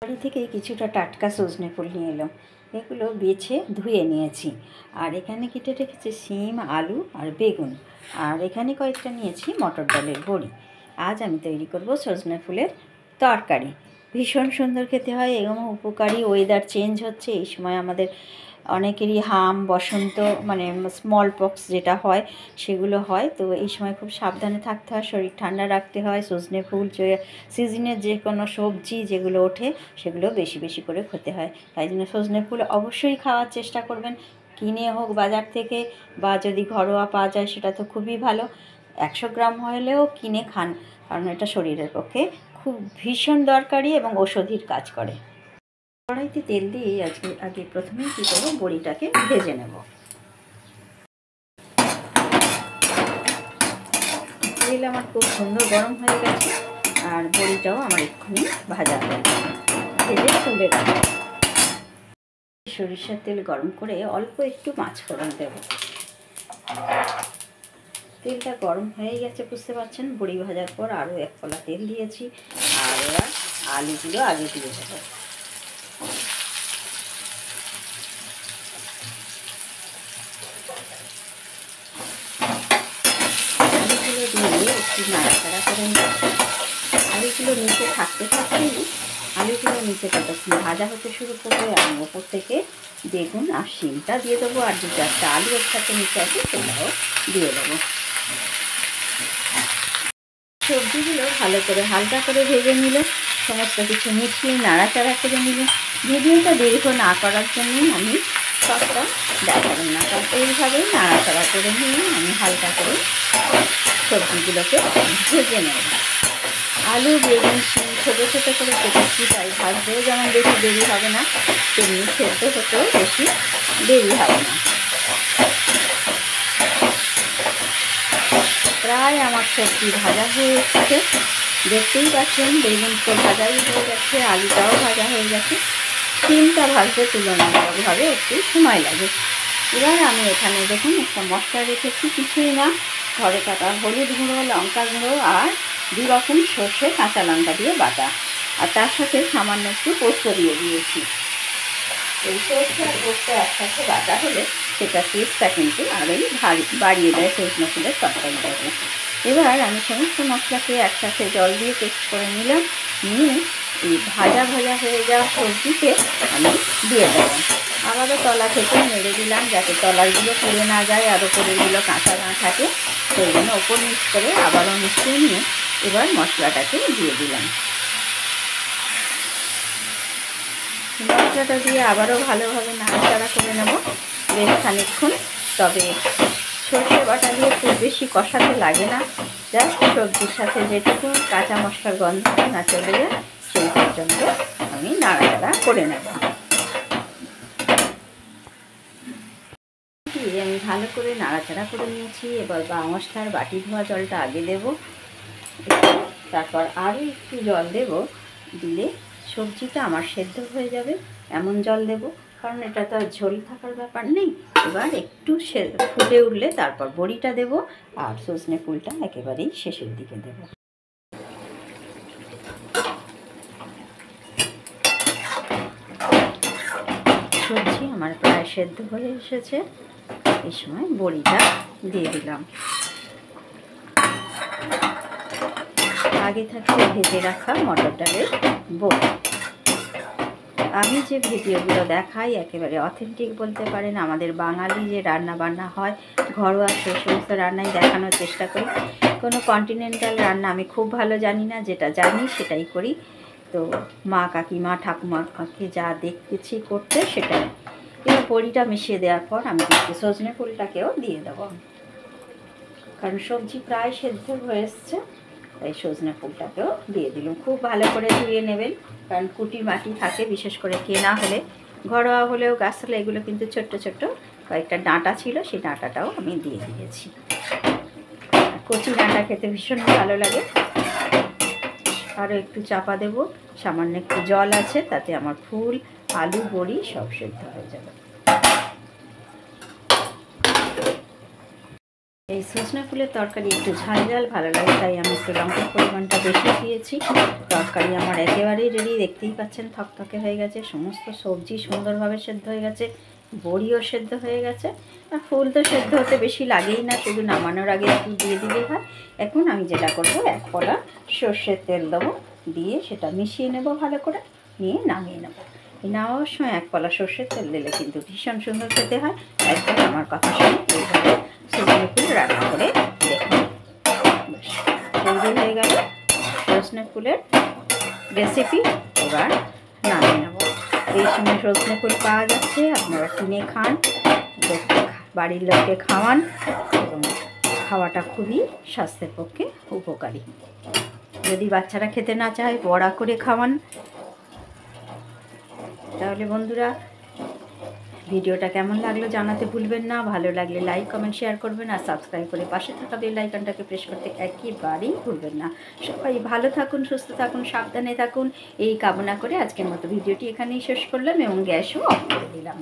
বাড়ি থেকে কিছুটা টাটকা সজনে ফুল নিয়ে এলাম। এগুলো বেছে ধুয়ে নিয়েছি। আর এখানে কেটে রেখেছি শিম, আলু আর বেগুন। আর এখানে কয়েকটা নিয়েছি মটর ডালের বড়ি। আজ আমি তৈরি করব সজনে ফুলের তরকারি। ভীষণ সুন্দর খেতে হয় এবং উপকারী। ওয়েদার চেঞ্জ হচ্ছে, এই সময় আমাদের অনেকেরই হাম, বসন্ত মানে স্মল পক্স যেটা হয় সেগুলো হয়। তো এই সময় খুব সাবধানে থাকতে হয়, শরীর ঠান্ডা রাখতে হয়। সজনে ফুল সিজনের যে কোনো সবজি যেগুলো ওঠে সেগুলো বেশি বেশি করে খেতে হয়। তাই জন্য সজনে ফুল অবশ্যই খাওয়ার চেষ্টা করবেন, কিনে হোক বাজার থেকে বা যদি ঘরোয়া পাওয়া যায় সেটা তো খুবই ভালো। 100 গ্রাম হলেও কিনে খান, কারণ এটা শরীরের পক্ষে খুব ভীষণ দরকারি এবং ঔষধির কাজ করে। কড়াইতে তেল দিয়ে আগে প্রথমেই কী করবো, বড়িটাকে ভেজে নেব। তেল আমার খুব সুন্দর গরম হয়ে গেছে আর বড়িটাও আমার এক্ষুনি ভাজা হয়ে গেছে, ভেজে তুলে রাখবো। সরিষার তেল গরম করে অল্প একটু পাঁচ ফোড়ন দেব। তেলটা গরম হয়ে গেছে বুঝতে পারছেন। বড়ি ভাজার পর আরও এক কলা তেল দিয়েছি আর এবার আলুগুলো আগে দিয়ে দেবো। আলুগুলো দিয়ে একটু নাড়াচাড়া করে নিই। আলুগুলো নিচে থাকতে থাকতেই আলুগুলো নিচে ততক্ষণ ভাজা হতে শুরু করবে। আমি ওপর থেকে বেগুন আর শিমটা দিয়ে দেবো, আর দু চারটা আলু একসাথে নিচে আছে সেটাও দিয়ে দেবো। সবজিগুলো ভালো করে হালকা করে ভেজে নিলে, সমস্ত কিছু মিশিয়ে নাড়াচাড়া করে নিলে। ভিডিওটা দীর্ঘ না করার জন্যই আমি সবটা দেখাবেন না, কারণ এইভাবেই নাড়াচাড়া করে নিয়ে আমি হালকা করে সবজিগুলোকে ভেজে নেব। আলু, বেগুন, শিম ছোটো ছোটো করে কেটেছি, তাই ভাজতেও যেমন বেশি দেরি হবে না, তেমনি সেদ্ধ হতেও বেশি দেরি হবে না। প্রায় আমার সবজি ভাজা হয়ে এসেছে, দেখতেই পাচ্ছেন। বেগুন তো ভাজাই হয়ে গেছে, আলুটাও ভাজা হয়ে গেছে। শিমটা ভাজতে তুলনামূলকভাবে একটু সময় লাগে। এবার আমি এখানে দেখুন একটা মশলা রেখেছি, কিছুই না, ঘরে কাটা হলুদ গুঁড়ো, লঙ্কা গুঁড়ো আর 2 রকম সর্ষে কাঁচা লঙ্কা দিয়ে বাটা, আর তার সাথে সামান্য একটু পোস্ত দিয়ে দিয়েছি। এই সর্ষে আর পোস্ত একসাথে বাটা হলে সেটা টেস্টটা কিন্তু আরোই বাড়িয়ে দেয় সজনে ফুলের তরকারিটাকে। এবার আমি সমস্ত মশলাকে একসাথে জল দিয়ে পেস্ট করে নিলাম, নিয়ে এই ভাজা ভাজা হয়ে যাওয়া সবজিতে আমি দিয়ে দেবো। আবারও তলা থেকে নেড়ে দিলাম যাতে তলারগুলো পুড়ে না যায় আর ওপরেরগুলো কাঁচা না থাকে, সেই জন্য ওপর মিক্স করে আবারও মিশিয়ে নিয়ে এবার মশলাটাকে দিয়ে দিলাম। মশলাটা দিয়ে আবারও ভালোভাবে নাড়াচাড়া করে নেব বেশ খানিকক্ষণ। তবে সর্ষে বাটা দিয়ে খুব বেশি কষাতে লাগে না, জাস্ট সবজির সাথে যেটুকু কাঁচা মশলার গন্ধটা না চলে যায় সেই পর্যন্ত আমি নাড়াচাড়া করে নেব। দিয়ে আমি ভালো করে নাড়াচাড়া করে নিয়েছি। এবার মশলার বাটি ধোয়া জলটা আগে দেব, তারপর আরও একটু জল দেব। দিলে সবজিটা আমার সেদ্ধ হয়ে যাবে এমন জল দেব, কারণ এটা তো আর ঝোল থাকার ব্যাপার নেই। এবার একটু ফুটে উঠলে তারপর বড়িটা দেব আর সজনে ফুলটা একেবারেই শেষের দিকে দেব। সবজি আমার প্রায় সেদ্ধ হয়ে এসেছে, এই সময় বড়িটা দিয়ে দিলাম। আগে থাকতে ভেজে রাখা মটর ডালের বড়ি। আমি যে ভিডিওগুলো দেখাই একেবারে অথেন্টিক বলতে পারেন। আমাদের বাঙালি যে রান্না বান্না হয় ঘরোয়া সেই সমস্ত রান্নাই দেখানোর চেষ্টা করি। কোনো কন্টিনেন্টাল রান্না আমি খুব ভালো জানি না, যেটা জানি সেটাই করি। তো মা, কাকিমা, ঠাকুমাকে যা দেখতেছি করতে সেটাই। এবার বড়িটা মিশিয়ে দেওয়ার পর আমি একটু সজনে ফুলটাকেও দিয়ে দেবো, কারণ সবজি প্রায় সেদ্ধ হয়ে এসছে। তাই সজনে ফুলটাকেও দিয়ে দিলাম। খুব ভালো করে ধুয়ে নেবেন, কারণ কুটি মাটি থাকে, বিশেষ করে কেনা হলে। ঘরোয়া হলেও গাছ হলে এগুলো কিন্তু ছোট্ট ছোট্ট কয়েকটা ডাঁটা ছিল, সেই ডাঁটাটাও আমি দিয়ে দিয়েছি। কচি ডাঁটা খেতে ভীষণ ভালো লাগে। আরও একটু চাপা দেব, সামান্য একটু জল আছে, তাতে আমার ফুল, আলু, বড়ি সব সেদ্ধ হয়ে যাবে। এই সজনে ফুলের তরকারি একটু ঝাল ঝাল ভালো লাগে, তাই আমি একটু লঙ্কার পরিমাণটা বেশি দিয়েছি। তরকারি আমার একেবারেই রেডি, দেখতেই পাচ্ছেন থকথকে হয়ে গেছে, সমস্ত সবজি সুন্দরভাবে সেদ্ধ হয়ে গেছে, বড়িও সেদ্ধ হয়ে গেছে। আর ফুল তো সেদ্ধ হতে বেশি লাগেই না, শুধু নামানোর আগে একটু দিয়ে দিলেই হয়। এখন আমি যেটা করব, 1 কড়া সর্ষের তেল দেবো, দিয়ে সেটা মিশিয়ে নেব ভালো করে, নিয়ে নামিয়ে নেব। নামাবার সময় 1 কড়া সর্ষের তেল দিলে কিন্তু ভীষণ সুন্দর খেতে হয়। একদম আমার কথা শুনে এইভাবে সজনে ফুল রান্না করে দেখুন। তৈরি হয়ে গেল সজনে ফুলের রেসিপি। এবার নামিয়ে নেব। এই সময় সজনে ফুল পাওয়া যাচ্ছে, আপনারা কিনে খান, বাড়ির লোককে খাওয়ান, এবং খাওয়াটা খুবই স্বাস্থ্যের পক্ষে উপকারী। যদি বাচ্চারা খেতে না চায়, বড়া করে খাওয়ান। তাহলে বন্ধুরা, ভিডিওটা কেমন লাগলো জানাতে ভুলবেন না। ভালো লাগলে লাইক কমেন্ট শেয়ার করবেন, আর সাবস্ক্রাইব করে পাশে থাকা বেল আইকনটাকে প্রেস করতে একেবারেই ভুলবেন না। সবাই ভালো থাকুন, সুস্থ থাকুন, সাবধানে থাকুন, এই কামনা করে আজকের মতো ভিডিওটি এখানেই শেষ করলাম এবং গ্যাসও অফ করে দিলাম।